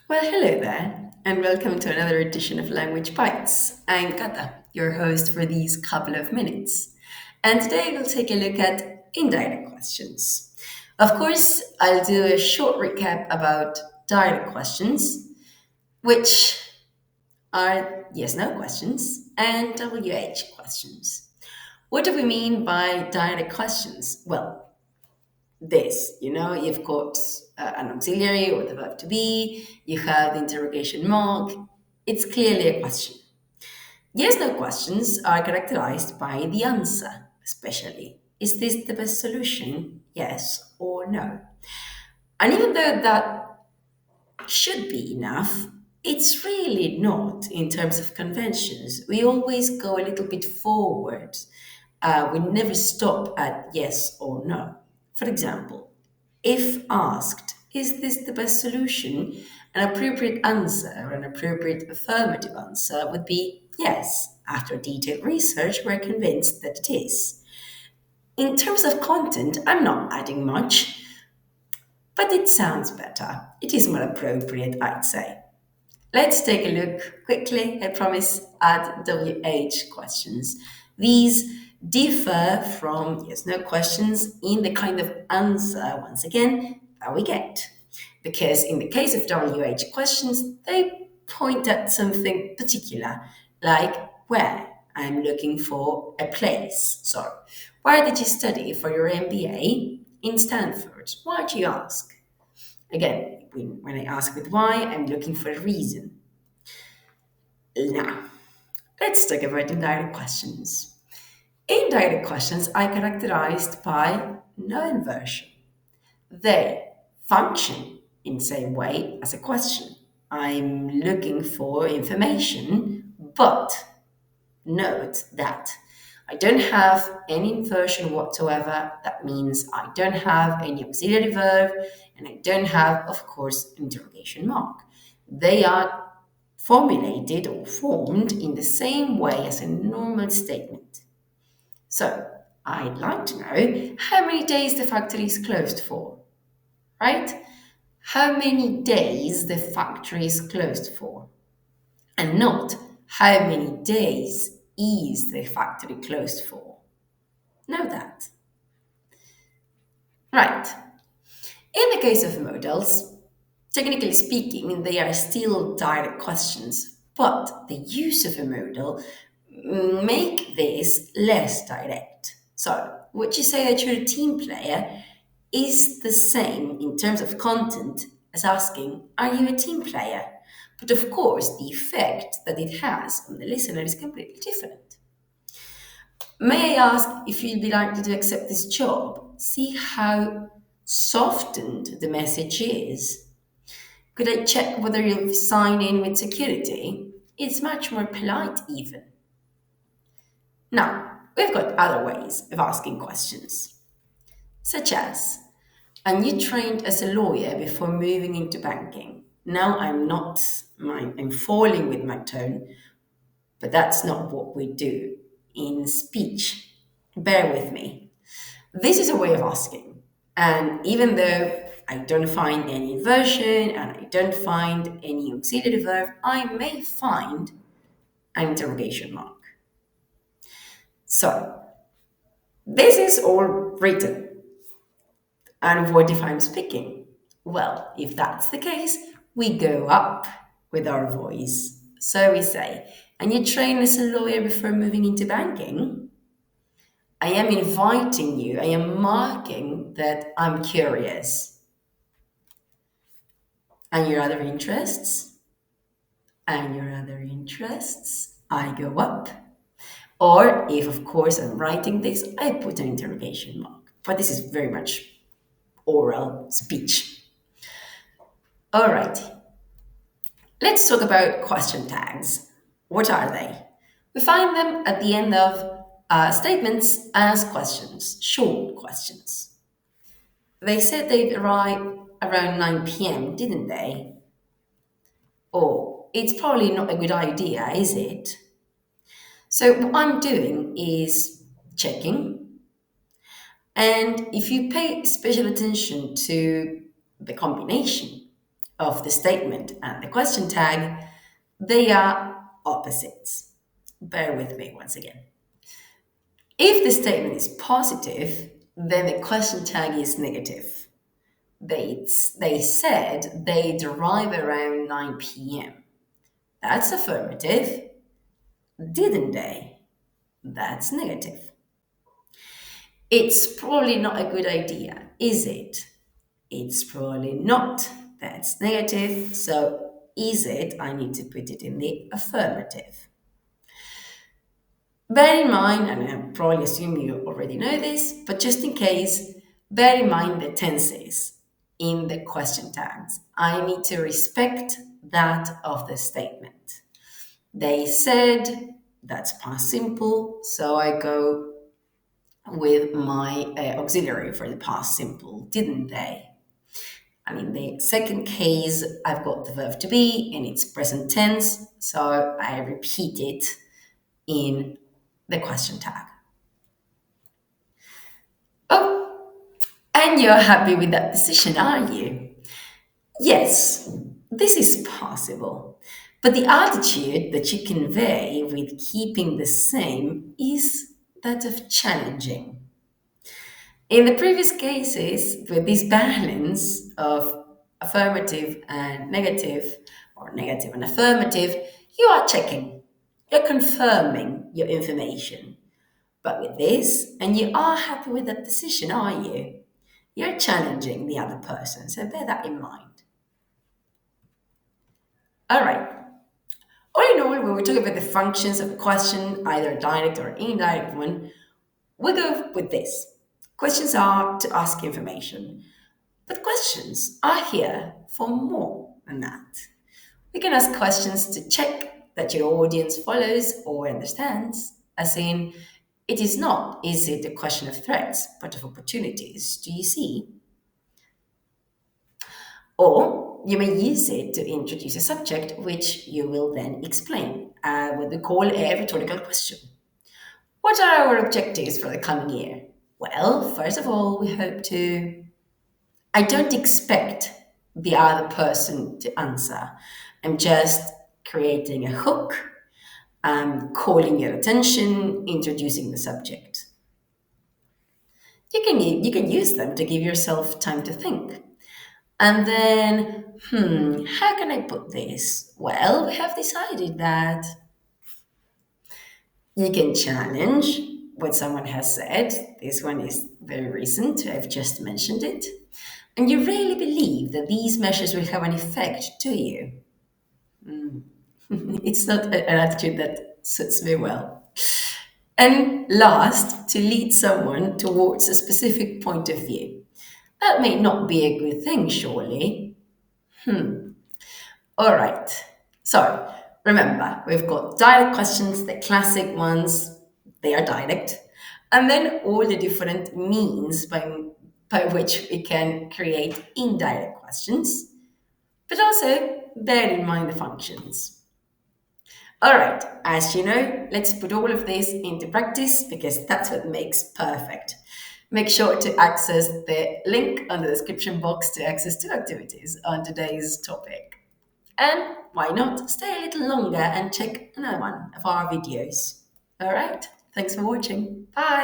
Well, hello there, and welcome to another edition of Language Bites. I'm Cata, your host for these couple of minutes. And today we'll take a look at indirect questions. Of course, I'll do a short recap about direct questions, which are yes no questions, and WH questions. What do we mean by direct questions? Well, you've got an auxiliary or the verb to be, you have the interrogation mark. It's clearly a question. Yes no questions are characterized by the answer, especially. Is this the best solution? Yes or no. And even though that should be enough, it's really not in terms of conventions. We always go a little bit forward. We never stop at yes or no. For example, if asked, is this the best solution? An appropriate answer or an appropriate affirmative answer would be yes. After detailed research, we're convinced that it is. In terms of content, I'm not adding much, but it sounds better. It is more appropriate, I'd say. Let's take a look quickly, I promise, at WH questions. These differ from yes no questions in the kind of answer, once again, that we get. Because in the case of WH questions, they point at something particular, like where. I'm looking for a place. So, where did you study for your MBA? In Stanford. Why do you ask? Again, when I ask with why, I'm looking for a reason. Now, let's talk about indirect questions. Indirect questions are characterized by no inversion. They function in the same way as a question. I'm looking for information, but note that I don't have any inversion whatsoever. That means I don't have any auxiliary verb and I don't have, of course, interrogation mark. They are formulated or formed in the same way as a normal statement. So, I'd like to know how many days the factory is closed for, right? How many days the factory is closed for, and not how many days is the factory closed for. Know that. Right. In the case of modals, technically speaking, they are still direct questions, but the use of a modal make this less direct. So, would you say that you're a team player is the same in terms of content as asking, are you a team player? But of course, the effect that it has on the listener is completely different. May I ask if you'd be likely to accept this job? See how softened the message is. Could I check whether you've signed in with security? It's much more polite, even. Now, we've got other ways of asking questions, such as, and you trained as a lawyer before moving into banking. Now I'm not, I'm falling with my tone, but that's not what we do in speech. Bear with me. This is a way of asking. And even though I don't find any inversion and I don't find any auxiliary verb, I may find an interrogation mark. So, this is all written. And what if I'm speaking? Well, if that's the case, we go up with our voice. So we say, and you train as a lawyer before moving into banking? I am inviting you, I am marking that I'm curious. And your other interests? And your other interests? I go up. Or if, of course, I'm writing this, I put an interrogation mark. But this is very much oral speech. All right. Let's talk about question tags. What are they? We find them at the end of statements as questions, short questions. They said they'd arrive around 9 p.m., didn't they? Oh, it's probably not a good idea, is it? So, what I'm doing is checking, and if you pay special attention to the combination, of the statement and the question tag, they are opposites. Bear with me once again. If the statement is positive, then the question tag is negative. They said they'd arrive around 9 p.m. That's affirmative. Didn't they? That's negative. It's probably not a good idea, is it? It's probably not. That's negative. So, is it? I need to put it in the affirmative. Bear in mind, and I probably assume you already know this, but just in case, bear in mind the tenses in the question tags. I need to respect that of the statement. They said, that's past simple, so I go with my auxiliary for the past simple, didn't they? And in the second case, I've got the verb to be in its present tense, so I repeat it in the question tag. Oh, and you're happy with that decision, are you? Yes, this is possible. But the attitude that you convey with keeping the same is that of challenging. In the previous cases, with this balance of affirmative and negative, or negative and affirmative, you are checking, you're confirming your information. But with this, and you are happy with that decision, are you? You're challenging the other person, so bear that in mind. All right. All in all, when we talk about the functions of a question, either direct or indirect one, we go with this. Questions are to ask information. But questions are here for more than that. We can ask questions to check that your audience follows or understands, as in, it is not, is it a question of threats, but of opportunities? Do you see? Or you may use it to introduce a subject which you will then explain, what we call a rhetorical question. What are our objectives for the coming year? Well, first of all, we hope to. I don't expect the other person to answer. I'm just creating a hook, calling your attention, introducing the subject. You can use them to give yourself time to think. And then, how can I put this? Well, we have decided that you can challenge what someone has said. This one is very recent, I've just mentioned it. And you really believe that these measures will have an effect, do you? It's not an attitude that suits me well. And last, to lead someone towards a specific point of view. That may not be a good thing, surely. All right. So remember, we've got direct questions, the classic ones, they are direct. And then all the different means by which we can create indirect questions. But also bear in mind the functions. All right, as you know, let's put all of this into practice because that's what makes perfect. Make sure to access the link on the description box to access two activities on today's topic. And why not stay a little longer and check another one of our videos. All right, thanks for watching. Bye.